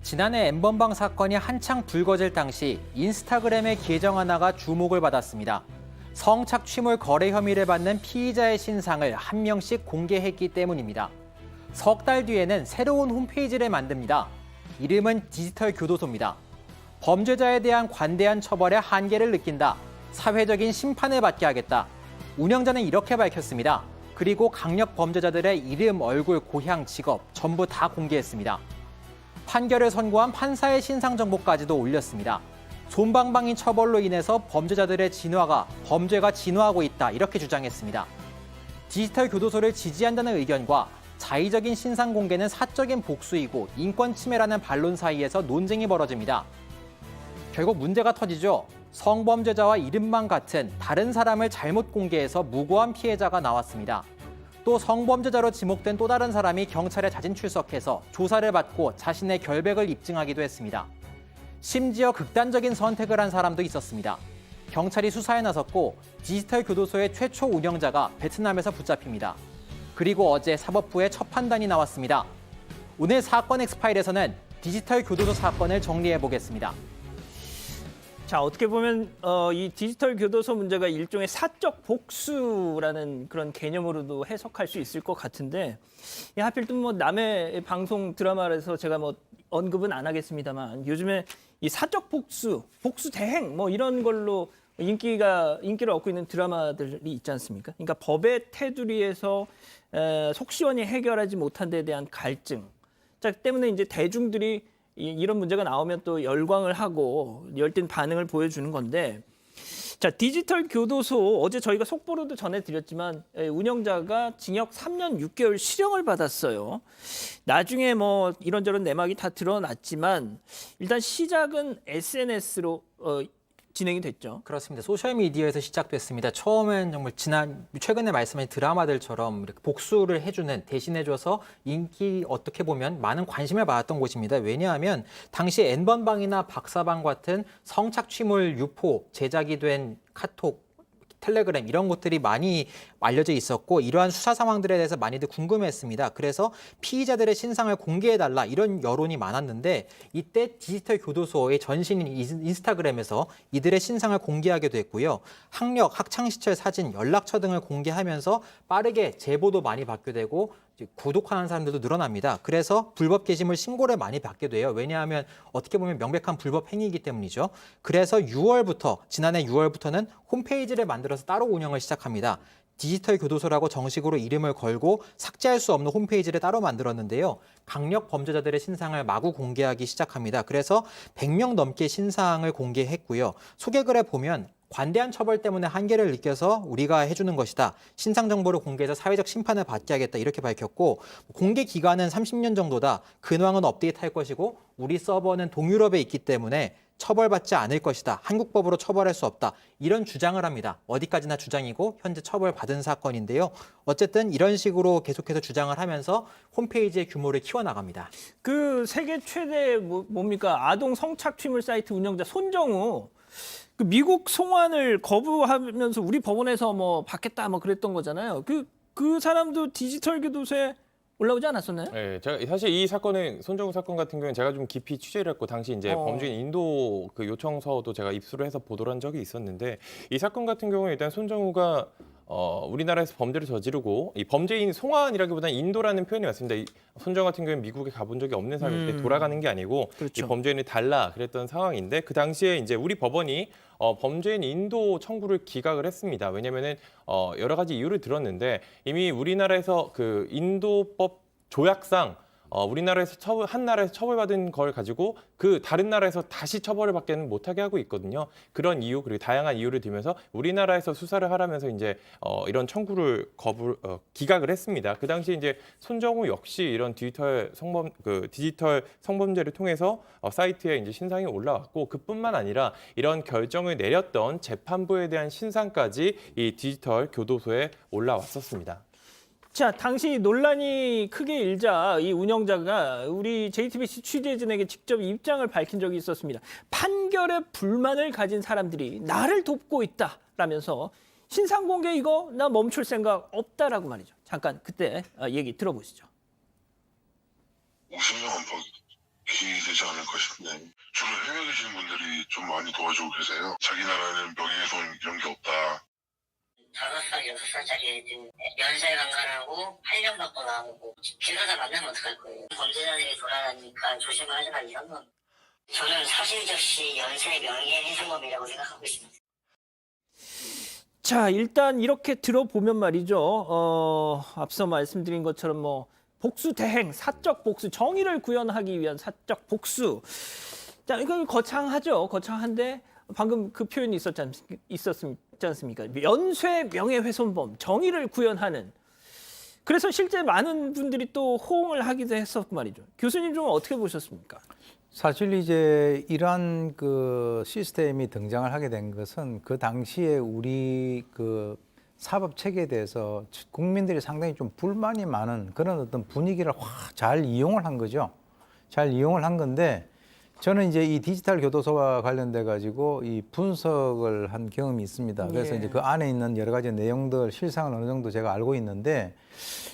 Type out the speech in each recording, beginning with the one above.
지난해 N번방 사건이 한창 불거질 당시 인스타그램의 계정 하나가 주목을 받았습니다. 성착취물 거래 혐의를 받는 피의자의 신상을 한 명씩 공개했기 때문입니다. 석 달 뒤에는 새로운 홈페이지를 만듭니다. 이름은 디지털 교도소입니다. 범죄자에 대한 관대한 처벌의 한계를 느낀다. 사회적인 심판을 받게 하겠다. 운영자는 이렇게 밝혔습니다. 그리고 강력 범죄자들의 이름, 얼굴, 고향, 직업 전부 다 공개했습니다. 판결을 선고한 판사의 신상 정보까지도 올렸습니다. 솜방망이 처벌로 인해서 범죄자들의 범죄가 진화하고 있다 이렇게 주장했습니다. 디지털 교도소를 지지한다는 의견과 자의적인 신상 공개는 사적인 복수이고 인권 침해라는 반론 사이에서 논쟁이 벌어집니다. 결국 문제가 터지죠. 성범죄자와 이름만 같은 다른 사람을 잘못 공개해서 무고한 피해자가 나왔습니다. 또 성범죄자로 지목된 또 다른 사람이 경찰에 자진 출석해서 조사를 받고 자신의 결백을 입증하기도 했습니다. 심지어 극단적인 선택을 한 사람도 있었습니다. 경찰이 수사에 나섰고 디지털 교도소의 최초 운영자가 베트남에서 붙잡힙니다. 그리고 어제 사법부의 첫 판단이 나왔습니다. 오늘 사건 엑스파일에서는 디지털 교도소 사건을 정리해 보겠습니다. 자, 어떻게 보면 이 디지털 교도소 문제가 일종의 사적 복수라는 그런 개념으로도 해석할 수 있을 것 같은데, 하필 또 뭐 남의 방송 드라마에서 제가 뭐 언급은 안 하겠습니다만 요즘에 이 사적 복수, 복수 대행 뭐 이런 걸로 인기를 얻고 있는 드라마들이 있지 않습니까? 그러니까 법의 테두리에서 속 시원히 해결하지 못한 데에 대한 갈증. 자, 때문에 이제 대중들이 이런 문제가 나오면 또 열광을 하고 열띤 반응을 보여주는 건데, 자, 디지털 교도소 어제 저희가 속보로도 전해드렸지만 운영자가 징역 3년 6개월 실형을 받았어요. 나중에 뭐 이런저런 내막이 다 드러났지만 일단 시작은 SNS로 진행이 됐죠. 그렇습니다. 소셜미디어에서 시작됐습니다. 처음엔 정말 최근에 말씀하신 드라마들처럼 이렇게 복수를 해주는, 대신해줘서 인기 어떻게 보면 많은 관심을 받았던 곳입니다. 왜냐하면 당시 N번방이나 박사방 같은 성착취물 유포 제작이 된 카톡, 텔레그램 이런 것들이 많이 알려져 있었고 이러한 수사 상황들에 대해서 많이들 궁금해했습니다. 그래서 피의자들의 신상을 공개해달라 이런 여론이 많았는데 이때 디지털 교도소의 전신인 인스타그램에서 이들의 신상을 공개하게 됐고요. 학력, 학창시절 사진, 연락처 등을 공개하면서 빠르게 제보도 많이 받게 되고 구독하는 사람들도 늘어납니다. 그래서 불법 게시물 신고를 많이 받게 돼요. 왜냐하면 어떻게 보면 명백한 불법 행위이기 때문이죠. 그래서 지난해 6월부터는 홈페이지를 만들어서 따로 운영을 시작합니다. 디지털 교도소라고 정식으로 이름을 걸고 삭제할 수 없는 홈페이지를 따로 만들었는데요. 강력 범죄자들의 신상을 마구 공개하기 시작합니다. 그래서 100명 넘게 신상을 공개했고요. 소개글에 보면 관대한 처벌 때문에 한계를 느껴서 우리가 해주는 것이다. 신상 정보를 공개해서 사회적 심판을 받게 하겠다. 이렇게 밝혔고 공개 기간은 30년 정도다. 근황은 업데이트할 것이고 우리 서버는 동유럽에 있기 때문에 처벌받지 않을 것이다. 한국 법으로 처벌할 수 없다. 이런 주장을 합니다. 어디까지나 주장이고 현재 처벌받은 사건인데요. 어쨌든 이런 식으로 계속해서 주장을 하면서 홈페이지의 규모를 키워나갑니다. 그 세계 최대 뭡니까? 아동 성착취물 사이트 운영자 손정우, 그 미국 송환을 거부하면서 우리 법원에서 뭐 받겠다 뭐 그랬던 거잖아요. 그 사람도 디지털 교도소에 올라오지 않았었나요? 네, 제가 사실 이 사건은 손정우 사건 같은 경우는 제가 좀 깊이 취재를 했고 당시 이제 범죄인 인도 그 요청서도 제가 입수를 해서 보도를 한 적이 있었는데 이 사건 같은 경우는 일단 손정우가 우리나라에서 범죄를 저지르고 이 범죄인 송환이라기보다는 인도라는 표현이 맞습니다. 이 손정우 같은 경우는 미국에 가본 적이 없는 사람인데 돌아가는 게 아니고 그렇죠. 이 범죄인을 달라 그랬던 상황인데 그 당시에 이제 우리 법원이 범죄인 인도 청구를 기각을 했습니다. 왜냐면은 여러 가지 이유를 들었는데 이미 우리나라에서 그 인도법 조약상 우리나라에서 한 나라에서 처벌받은 걸 가지고 그 다른 나라에서 다시 처벌을 받게는 못하게 하고 있거든요. 그런 이유 그리고 다양한 이유를 들면서 우리나라에서 수사를 하라면서 이제 이런 청구를 기각을 했습니다. 그 당시 이제 손정우 역시 이런 디지털 성범죄를 통해서 사이트에 이제 신상이 올라왔고 그뿐만 아니라 이런 결정을 내렸던 재판부에 대한 신상까지 이 디지털 교도소에 올라왔었습니다. 자, 당시 논란이 크게 일자 이 운영자가 우리 JTBC 취재진에게 직접 입장을 밝힌 적이 있었습니다. 판결에 불만을 가진 사람들이 나를 돕고 있다라면서 신상 공개 이거 나 멈출 생각 없다라고 말이죠. 잠깐 그때 얘기 들어보시죠. 신상은 되지 않을까 싶네. 주로 해외에 계신 분들이 좀 많이 도와주고 계세요. 자기 나라는 명예훼손 이런 게 없다. 5살, 6살짜리 애들 연쇄 강간하고 8년 받고 나오고 길 가다 만나면 어떡할 거예요. 범죄자들이 돌아다니니까 조심하지마 이런 건 저는 사실적시 연쇄 명예훼손범이라고 생각하고 있습니다. 자, 일단 이렇게 들어보면 말이죠. 앞서 말씀드린 것처럼 뭐 복수 대행, 사적 복수, 정의를 구현하기 위한 사적 복수. 자, 이건 거창하죠. 거창한데 방금 그 표현이 있었지 않습니까? 연쇄 명예훼손범, 정의를 구현하는. 그래서 실제 많은 분들이 또 호응을 하기도 했었고 말이죠. 교수님 좀 어떻게 보셨습니까? 사실 이제 이러한 그 시스템이 등장을 하게 된 것은 그 당시에 우리 그 사법 체계에 대해서 국민들이 상당히 좀 불만이 많은 그런 어떤 분위기를 잘 이용을 한 거죠. 잘 이용을 한 건데 저는 이제 이 디지털 교도소와 관련돼 가지고 이 분석을 한 경험이 있습니다. 그래서 예. 이제 그 안에 있는 여러 가지 내용들 실상을 어느 정도 제가 알고 있는데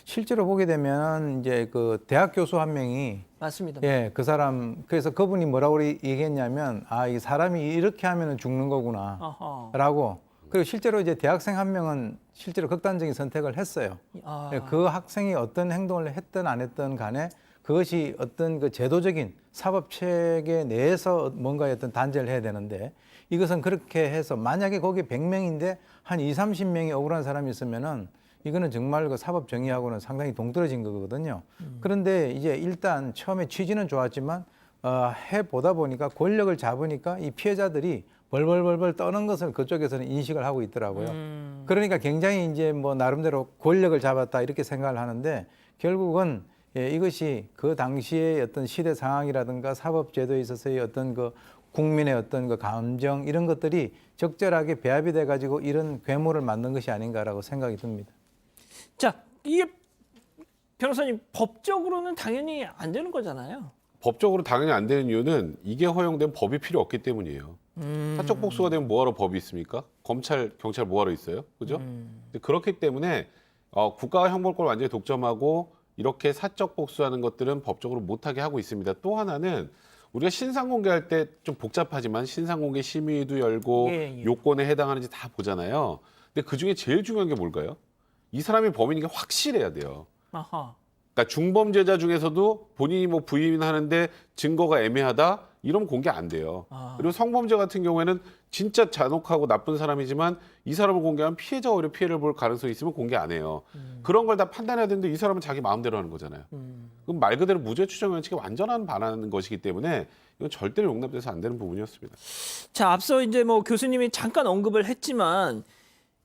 실제로 보게 되면 이제 그 대학 교수 한 명이 맞습니다. 예, 그 사람 그래서 그분이 뭐라고 얘기했냐면 이 사람이 이렇게 하면은 죽는 거구나. 아하. 라고. 그리고 실제로 이제 대학생 한 명은 실제로 극단적인 선택을 했어요. 아. 예, 그 학생이 어떤 행동을 했든 안 했든 간에 그것이 어떤 그 제도적인 사법 체계 내에서 뭔가의 어떤 단죄를 해야 되는데 이것은 그렇게 해서 만약에 거기 100명인데 한 20-30명이 억울한 사람이 있으면은 이거는 정말 그 사법 정의하고는 상당히 동떨어진 거거든요. 그런데 이제 일단 처음에 취지는 좋았지만 해보다 보니까 권력을 잡으니까 이 피해자들이 벌벌벌벌 떠는 것을 그쪽에서는 인식을 하고 있더라고요. 그러니까 굉장히 이제 뭐 나름대로 권력을 잡았다 이렇게 생각을 하는데 결국은 이것이 그 당시의 어떤 시대 상황이라든가 사법 제도에 있어서의 어떤 그 국민의 어떤 그 감정 이런 것들이 적절하게 배합이 돼 가지고 이런 괴물을 만든 것이 아닌가라고 생각이 듭니다. 자, 이게 변호사님 법적으로는 당연히 안 되는 거잖아요. 법적으로 당연히 안 되는 이유는 이게 허용된 법이 필요 없기 때문이에요. 사적 복수가 되면 뭐하러 법이 있습니까? 검찰, 경찰 뭐하러 있어요? 그죠? 근데 그렇기 때문에 국가가 형벌권을 완전히 독점하고 이렇게 사적 복수하는 것들은 법적으로 못하게 하고 있습니다. 또 하나는 우리가 신상 공개할 때 좀 복잡하지만 신상 공개 심의도 열고 예. 요건에 해당하는지 다 보잖아요. 근데 그중에 제일 중요한 게 뭘까요? 이 사람이 범인인 게 확실해야 돼요. 아하. 그러니까 중범죄자 중에서도 본인이 뭐 부인하는데 증거가 애매하다 이러면 공개 안 돼요. 그리고 성범죄 같은 경우에는 진짜 잔혹하고 나쁜 사람이지만 이 사람을 공개하면 피해자가 오히려 피해를 볼 가능성이 있으면 공개 안 해요. 그런 걸 다 판단해야 되는데 이 사람은 자기 마음대로 하는 거잖아요. 그럼 말 그대로 무죄 추정 원칙에 완전한 반하는 것이기 때문에 이건 절대로 용납돼서 안 되는 부분이었습니다. 자, 앞서 이제 뭐 교수님이 잠깐 언급을 했지만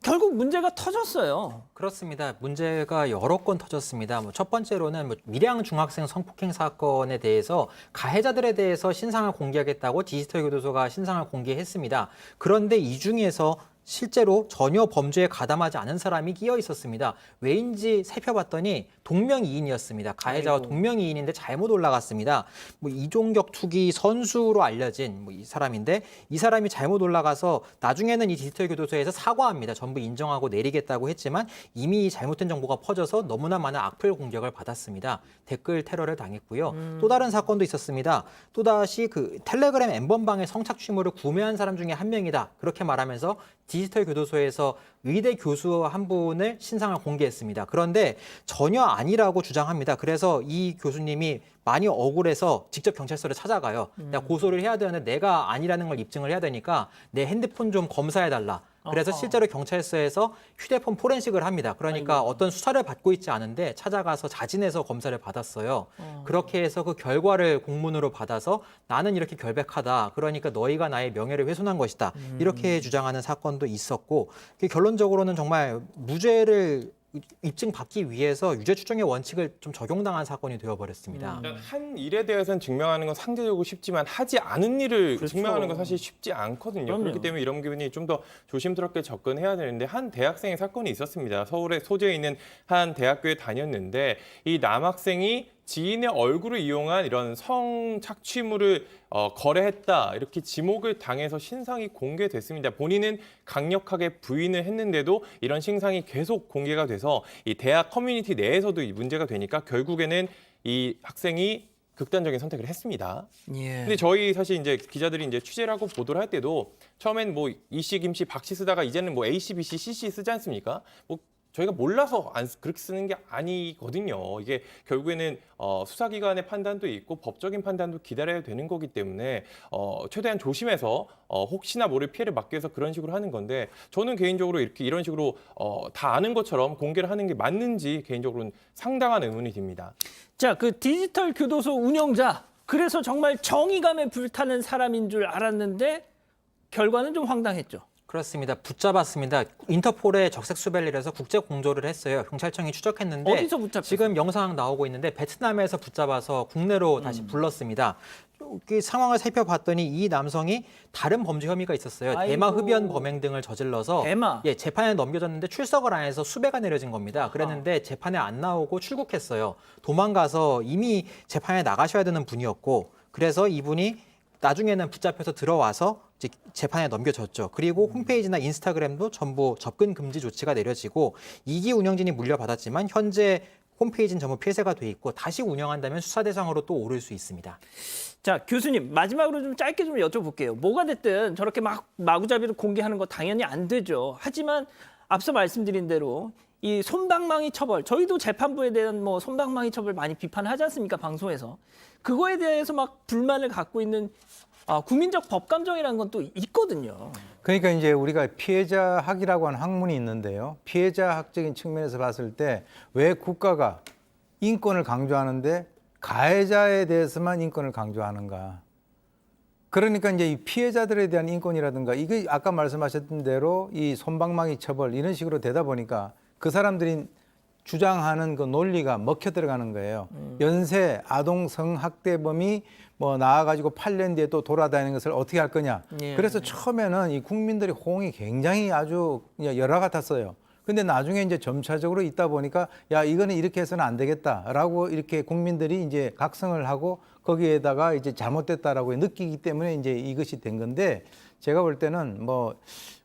결국 문제가 터졌어요. 그렇습니다. 문제가 여러 건 터졌습니다. 첫 번째로는 밀양 중학생 성폭행 사건에 대해서 가해자들에 대해서 신상을 공개하겠다고 디지털 교도소가 신상을 공개했습니다. 그런데 이 중에서 실제로 전혀 범죄에 가담하지 않은 사람이 끼어 있었습니다. 왜인지 살펴봤더니 동명이인이었습니다. 가해자와 동명이인인데 잘못 올라갔습니다. 이종격 투기 선수로 알려진 이 사람인데 이 사람이 잘못 올라가서 나중에는 이 디지털 교도소에서 사과합니다. 전부 인정하고 내리겠다고 했지만 이미 잘못된 정보가 퍼져서 너무나 많은 악플 공격을 받았습니다. 댓글 테러를 당했고요. 또 다른 사건도 있었습니다. 또다시 그 텔레그램 엠번방의 성착취물을 구매한 사람 중에 한 명이다. 그렇게 말하면서 디지털 교도소에서 의대 교수 한 분을 신상을 공개했습니다. 그런데 전혀 아니라고 주장합니다. 그래서 이 교수님이 많이 억울해서 직접 경찰서를 찾아가요. 내가 고소를 해야 되는데 내가 아니라는 걸 입증을 해야 되니까 내 핸드폰 좀 검사해달라. 그래서 실제로 경찰서에서 휴대폰 포렌식을 합니다. 그러니까 어떤 수사를 받고 있지 않은데 찾아가서 자진해서 검사를 받았어요. 그렇게 해서 그 결과를 공문으로 받아서 나는 이렇게 결백하다. 그러니까 너희가 나의 명예를 훼손한 것이다. 이렇게 주장하는 사건도 있었고 결론적으로는 정말 무죄를 입증받기 위해서 유죄 추정의 원칙을 좀 적용당한 사건이 되어버렸습니다. 한 일에 대해서는 증명하는 건 상대적으로 쉽지만 하지 않은 일을 그렇죠. 증명하는 건 사실 쉽지 않거든요. 그럼요. 그렇기 때문에 이런 부분이 좀 더 조심스럽게 접근해야 되는데 한 대학생의 사건이 있었습니다. 서울에 소재에 있는 한 대학교에 다녔는데 이 남학생이 지인의 얼굴을 이용한 이런 성착취물을 거래했다 이렇게 지목을 당해서 신상이 공개됐습니다. 본인은 강력하게 부인을 했는데도 이런 신상이 계속 공개가 돼서 이 대학 커뮤니티 내에서도 이 문제가 되니까 결국에는 이 학생이 극단적인 선택을 했습니다. 예. 근데 저희 사실 이제 기자들이 이제 취재를 하고 보도를 할 때도 처음엔 뭐 이씨, 김씨, 박씨 쓰다가 이제는 뭐 A씨, B씨, C씨 쓰지 않습니까? 뭐 저희가 몰라서 그렇게 쓰는 게 아니거든요. 이게 결국에는 수사기관의 판단도 있고 법적인 판단도 기다려야 되는 거기 때문에 최대한 조심해서 혹시나 모를 피해를 막기 위해서 그런 식으로 하는 건데 저는 개인적으로 이런 식으로 다 아는 것처럼 공개를 하는 게 맞는지 개인적으로는 상당한 의문이 듭니다. 자, 그 디지털 교도소 운영자. 그래서 정말 정의감에 불타는 사람인 줄 알았는데 결과는 좀 황당했죠. 그렇습니다. 붙잡았습니다. 인터폴에 적색 수배를 해서 국제 공조를 했어요. 경찰청이 추적했는데 어디서 붙잡혔어요? 지금 영상 나오고 있는데 베트남에서 붙잡아서 국내로 다시 불렀습니다. 그 상황을 살펴봤더니 이 남성이 다른 범죄 혐의가 있었어요. 아이고. 대마 흡연 범행 등을 저질러서 대마? 예, 재판에 넘겨졌는데 출석을 안 해서 수배가 내려진 겁니다. 그랬는데 재판에 안 나오고 출국했어요. 도망가서 이미 재판에 나가셔야 되는 분이었고 그래서 이분이 나중에는 붙잡혀서 들어와서 이제 재판에 넘겨졌죠. 그리고 홈페이지나 인스타그램도 전부 접근 금지 조치가 내려지고 2기 운영진이 물려받았지만 현재 홈페이지는 전부 폐쇄가 돼 있고 다시 운영한다면 수사 대상으로 또 오를 수 있습니다. 자, 교수님 마지막으로 좀 짧게 좀 여쭤볼게요. 뭐가 됐든 저렇게 막 마구잡이로 공개하는 거 당연히 안 되죠. 하지만 앞서 말씀드린 대로 이 솜방망이 처벌, 저희도 재판부에 대한 뭐 솜방망이 처벌 많이 비판하지 않습니까? 방송에서. 그거에 대해서 막 불만을 갖고 있는 국민적 법감정이라는 건 또 있거든요. 그러니까 이제 우리가 피해자 학이라고 하는 학문이 있는데요. 피해자 학적인 측면에서 봤을 때 왜 국가가 인권을 강조하는데 가해자에 대해서만 인권을 강조하는가. 그러니까 이제 이 피해자들에 대한 인권이라든가 이게 아까 말씀하셨던 대로 이 솜방망이 처벌 이런 식으로 되다 보니까 그 사람들이 주장하는 그 논리가 먹혀 들어가는 거예요. 연쇄 아동 성학대범이 뭐 나와가지고 8년 뒤에 또 돌아다니는 것을 어떻게 할 거냐. 예. 그래서 처음에는 이 국민들의 호응이 굉장히 아주 열화 같았어요. 근데 나중에 이제 점차적으로 있다 보니까 야, 이거는 이렇게 해서는 안 되겠다라고 이렇게 국민들이 이제 각성을 하고 거기에다가 이제 잘못됐다라고 느끼기 때문에 이제 이것이 된 건데 제가 볼 때는 뭐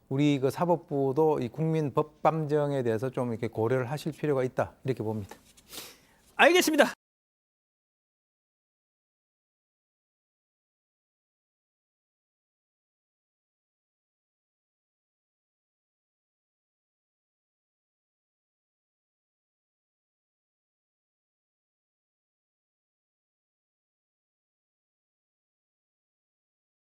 우리 그 사법부도 이 국민 법감정에 대해서 좀 이렇게 고려를 하실 필요가 있다 이렇게 봅니다. 알겠습니다.